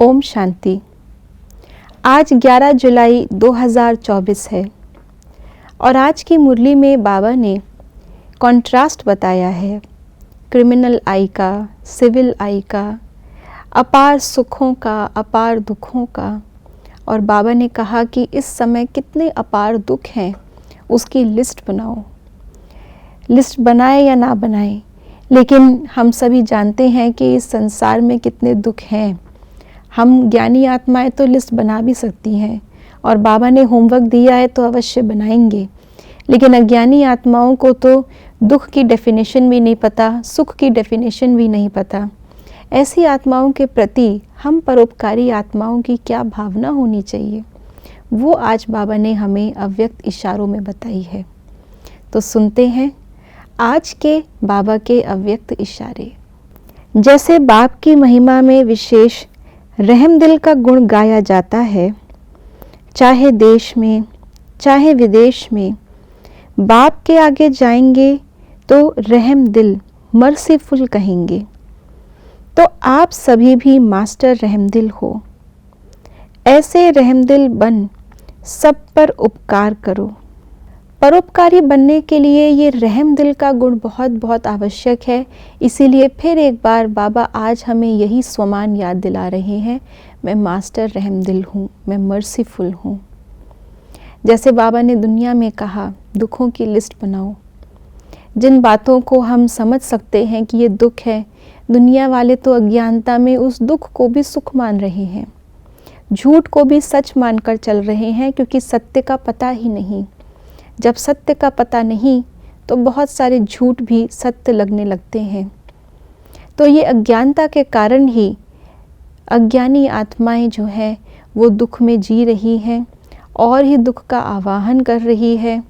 ओम शांति। आज 11 जुलाई 2024 है और आज की मुरली में बाबा ने कॉन्ट्रास्ट बताया है क्रिमिनल आई का, सिविल आई का, अपार सुखों का, अपार दुखों का। और बाबा ने कहा कि इस समय कितने अपार दुख हैं उसकी लिस्ट बनाओ। लिस्ट बनाए या ना बनाए, लेकिन हम सभी जानते हैं कि इस संसार में कितने दुख हैं। हम ज्ञानी आत्माएं तो लिस्ट बना भी सकती हैं और बाबा ने होमवर्क दिया है तो अवश्य बनाएंगे, लेकिन अज्ञानी आत्माओं को तो दुख की डेफिनेशन भी नहीं पता, सुख की डेफिनेशन भी नहीं पता। ऐसी आत्माओं के प्रति हम परोपकारी आत्माओं की क्या भावना होनी चाहिए, वो आज बाबा ने हमें अव्यक्त इशारों में बताई है। तो सुनते हैं आज के बाबा के अव्यक्त इशारे। जैसे बाप की महिमा में विशेष रहम दिल का गुण गाया जाता है, चाहे देश में चाहे विदेश में, बाप के आगे जाएंगे तो रहम दिल मर्सीफुल कहेंगे। तो आप सभी भी मास्टर रहमदिल हो। ऐसे रहमदिल बन सब पर उपकार करो। परोपकारी बनने के लिए ये रहम दिल का गुण बहुत बहुत आवश्यक है। इसीलिए फिर एक बार बाबा आज हमें यही स्वमान याद दिला रहे हैं, मैं मास्टर रहम दिल हूँ, मैं मर्सीफुल हूँ। जैसे बाबा ने दुनिया में कहा दुखों की लिस्ट बनाओ। जिन बातों को हम समझ सकते हैं कि ये दुख है, दुनिया वाले तो अज्ञानता में उस दुख को भी सुख मान रहे हैं, झूठ को भी सच मानकर चल रहे हैं, क्योंकि सत्य का पता ही नहीं। जब सत्य का पता नहीं तो बहुत सारे झूठ भी सत्य लगने लगते हैं। तो ये अज्ञानता के कारण ही अज्ञानी आत्माएं जो हैं वो दुख में जी रही हैं और ही दुख का आवाहन कर रही है।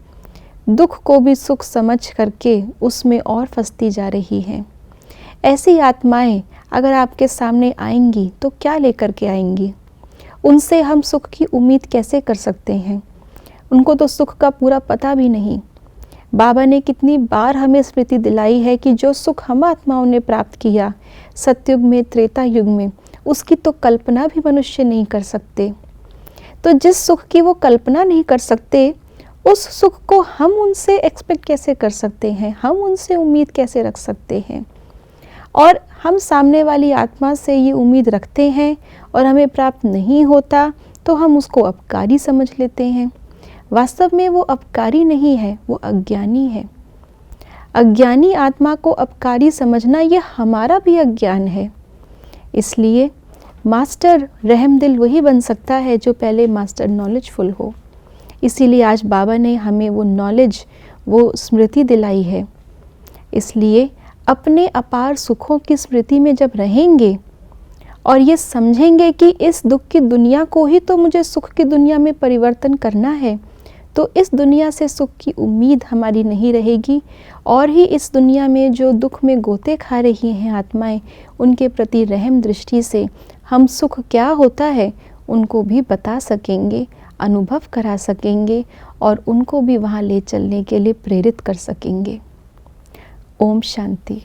दुख को भी सुख समझ करके उसमें और फंसती जा रही है। ऐसी आत्माएं अगर आपके सामने आएंगी तो क्या लेकर के आएंगी? उनसे हम सुख की उम्मीद कैसे कर सकते हैं? उनको तो सुख का पूरा पता भी नहीं। बाबा ने कितनी बार हमें स्मृति दिलाई है कि जो सुख हम आत्माओं ने प्राप्त किया सतयुग में, त्रेता युग में, उसकी तो कल्पना भी मनुष्य नहीं कर सकते। तो जिस सुख की वो कल्पना नहीं कर सकते, उस सुख को हम उनसे एक्सपेक्ट कैसे कर सकते हैं? हम उनसे उम्मीद कैसे रख सकते हैं? और हम सामने वाली आत्मा से ये उम्मीद रखते हैं और हमें प्राप्त नहीं होता तो हम उसको अपकारी समझ लेते हैं। वास्तव में वो अपकारी नहीं है, वो अज्ञानी है। अज्ञानी आत्मा को अपकारी समझना ये हमारा भी अज्ञान है। इसलिए मास्टर रहमदिल वही बन सकता है जो पहले मास्टर नॉलेजफुल हो। इसीलिए आज बाबा ने हमें वो नॉलेज, वो स्मृति दिलाई है। इसलिए अपने अपार सुखों की स्मृति में जब रहेंगे और ये समझेंगे कि इस दुख की दुनिया को ही तो मुझे सुख की दुनिया में परिवर्तन करना है, तो इस दुनिया से सुख की उम्मीद हमारी नहीं रहेगी और ही इस दुनिया में जो दुख में गोते खा रही हैं आत्माएं, उनके प्रति रहम दृष्टि से हम सुख क्या होता है उनको भी बता सकेंगे, अनुभव करा सकेंगे और उनको भी वहाँ ले चलने के लिए प्रेरित कर सकेंगे। ओम शांति।